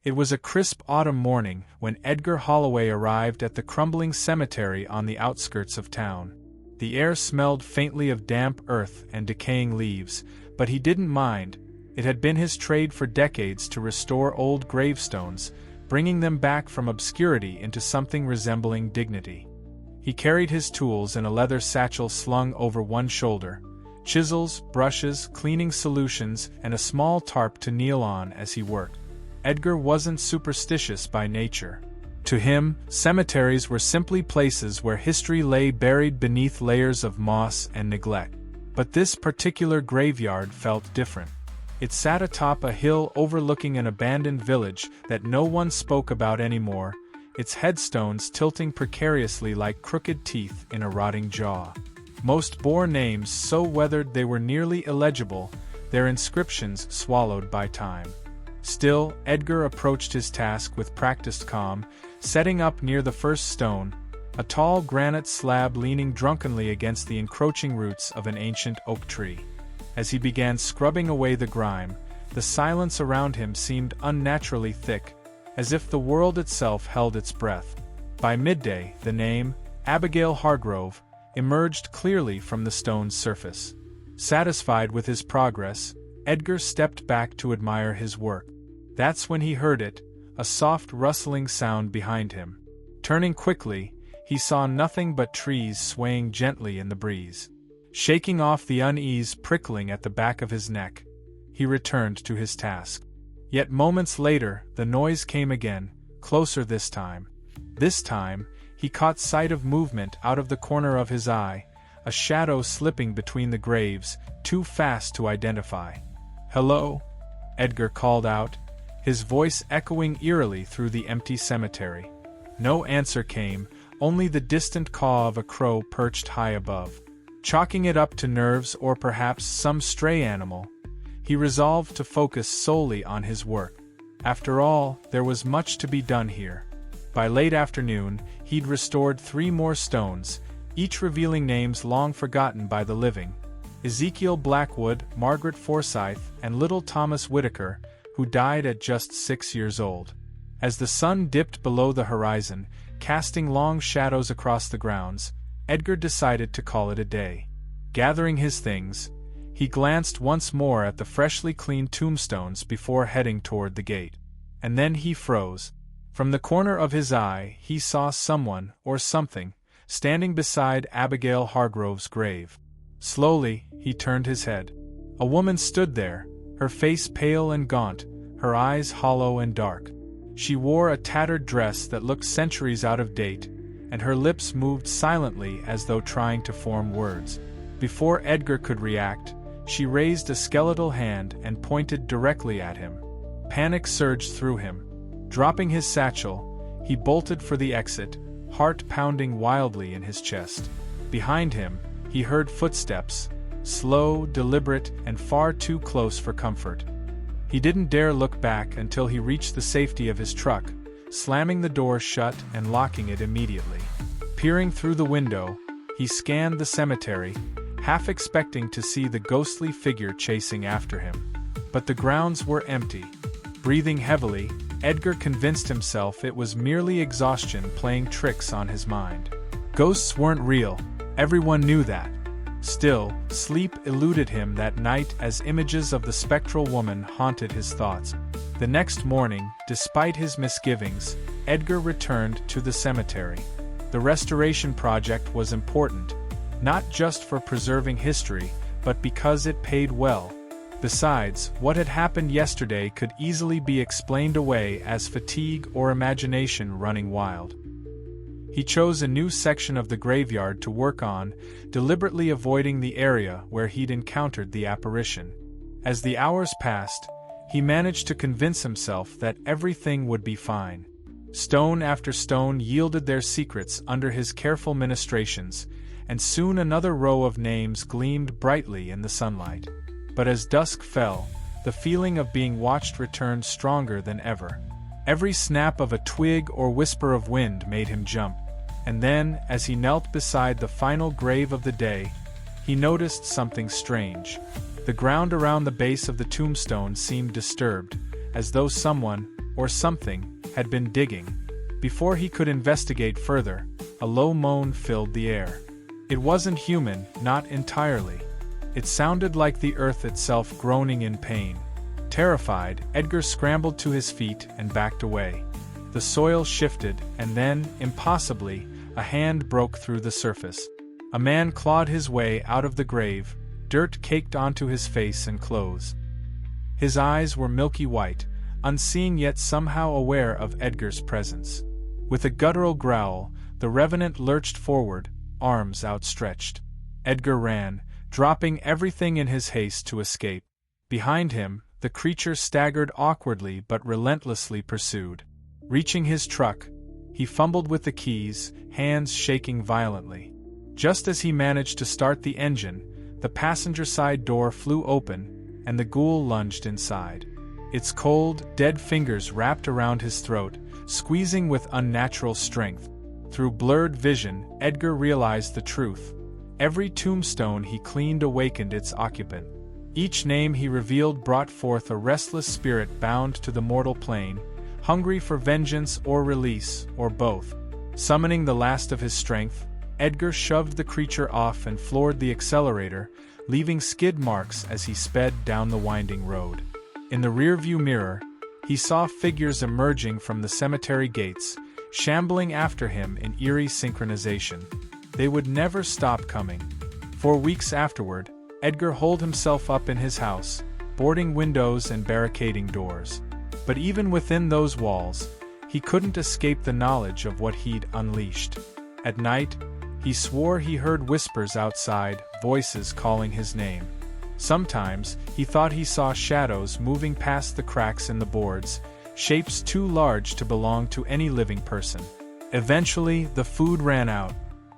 It was a crisp autumn morning when Edgar Holloway arrived at the crumbling cemetery on the outskirts of town. The air smelled faintly of damp earth and decaying leaves, but he didn't mind. It had been his trade for decades to restore old gravestones, bringing them back from obscurity into something resembling dignity. He carried his tools in a leather satchel slung over one shoulder: chisels, brushes, cleaning solutions, and a small tarp to kneel on as he worked. Edgar wasn't superstitious by nature. To him, cemeteries were simply places where history lay buried beneath layers of moss and neglect. But this particular graveyard felt different. It sat atop a hill overlooking an abandoned village that no one spoke about anymore, its headstones tilting precariously like crooked teeth in a rotting jaw. Most bore names so weathered they were nearly illegible, their inscriptions swallowed by time. Still, Edgar approached his task with practiced calm, setting up near the first stone, a tall granite slab leaning drunkenly against the encroaching roots of an ancient oak tree. As he began scrubbing away the grime, the silence around him seemed unnaturally thick, as if the world itself held its breath. By midday, the name, Abigail Hargrove, emerged clearly from the stone's surface. Satisfied with his progress, Edgar stepped back to admire his work. That's when he heard it, a soft rustling sound behind him. Turning quickly, he saw nothing but trees swaying gently in the breeze. Shaking off the unease prickling at the back of his neck, he returned to his task. Yet moments later, the noise came again, closer this time. This time, he caught sight of movement out of the corner of his eye, a shadow slipping between the graves, too fast to identify. "Hello?" Edgar called out, his voice echoing eerily through the empty cemetery. No answer came, only the distant caw of a crow perched high above. Chalking it up to nerves or perhaps some stray animal, he resolved to focus solely on his work. After all, there was much to be done here. By late afternoon, he'd restored 3 more stones, each revealing names long forgotten by the living: Ezekiel Blackwood, Margaret Forsyth, and little Thomas Whitaker, who died at just 6 years old. As the sun dipped below the horizon, casting long shadows across the grounds, Edgar decided to call it a day. Gathering his things, he glanced once more at the freshly cleaned tombstones before heading toward the gate. And then he froze. From the corner of his eye, he saw someone, or something, standing beside Abigail Hargrove's grave. Slowly, he turned his head. A woman stood there, her face pale and gaunt, her eyes hollow and dark. She wore a tattered dress that looked centuries out of date, and her lips moved silently as though trying to form words. Before Edgar could react, she raised a skeletal hand and pointed directly at him. Panic surged through him. Dropping his satchel, he bolted for the exit, heart pounding wildly in his chest. Behind him, he heard footsteps, slow, deliberate, and far too close for comfort. He didn't dare look back until he reached the safety of his truck, slamming the door shut and locking it immediately. Peering through the window, he scanned the cemetery, half expecting to see the ghostly figure chasing after him. But the grounds were empty. Breathing heavily, Edgar convinced himself it was merely exhaustion playing tricks on his mind. Ghosts weren't real, everyone knew that. Still, sleep eluded him that night as images of the spectral woman haunted his thoughts. The next morning, despite his misgivings, Edgar returned to the cemetery. The restoration project was important, not just for preserving history, but because it paid well. Besides, what had happened yesterday could easily be explained away as fatigue or imagination running wild. He chose a new section of the graveyard to work on, deliberately avoiding the area where he'd encountered the apparition. As the hours passed, he managed to convince himself that everything would be fine. Stone after stone yielded their secrets under his careful ministrations, and soon another row of names gleamed brightly in the sunlight. But as dusk fell, the feeling of being watched returned stronger than ever. Every snap of a twig or whisper of wind made him jump. And then, as he knelt beside the final grave of the day, he noticed something strange. The ground around the base of the tombstone seemed disturbed, as though someone, or something, had been digging. Before he could investigate further, a low moan filled the air. It wasn't human, not entirely. It sounded like the earth itself groaning in pain. Terrified, Edgar scrambled to his feet and backed away. The soil shifted, and then, impossibly, a hand broke through the surface. A man clawed his way out of the grave, dirt caked onto his face and clothes. His eyes were milky white, unseeing yet somehow aware of Edgar's presence. With a guttural growl, the revenant lurched forward, arms outstretched. Edgar ran, dropping everything in his haste to escape. Behind him, the creature staggered awkwardly but relentlessly pursued. Reaching his truck, he fumbled with the keys, hands shaking violently. Just as he managed to start the engine, the passenger side door flew open, and the ghoul lunged inside. Its cold, dead fingers wrapped around his throat, squeezing with unnatural strength. Through blurred vision, Edgar realized the truth. Every tombstone he cleaned awakened its occupant. Each name he revealed brought forth a restless spirit bound to the mortal plane, hungry for vengeance or release, or both. Summoning the last of his strength, Edgar shoved the creature off and floored the accelerator, leaving skid marks as he sped down the winding road. In the rearview mirror, he saw figures emerging from the cemetery gates, shambling after him in eerie synchronization. They would never stop coming. For weeks afterward, Edgar holed himself up in his house, boarding windows and barricading doors. But even within those walls, he couldn't escape the knowledge of what he'd unleashed. At night, he swore he heard whispers outside, voices calling his name. Sometimes, he thought he saw shadows moving past the cracks in the boards, shapes too large to belong to any living person. Eventually, the food ran out.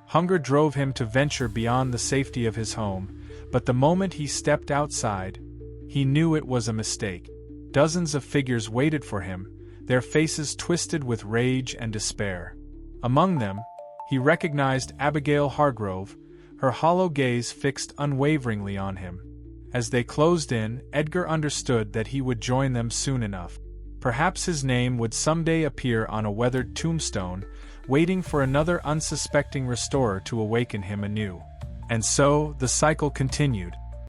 Hunger drove him to venture beyond the safety of his home, but the moment he stepped outside, he knew it was a mistake. Dozens of figures waited for him, their faces twisted with rage and despair. Among them, he recognized Abigail Hargrove, her hollow gaze fixed unwaveringly on him. As they closed in, Edgar understood that he would join them soon enough. Perhaps his name would someday appear on a weathered tombstone, waiting for another unsuspecting restorer to awaken him anew. And so, the cycle continued.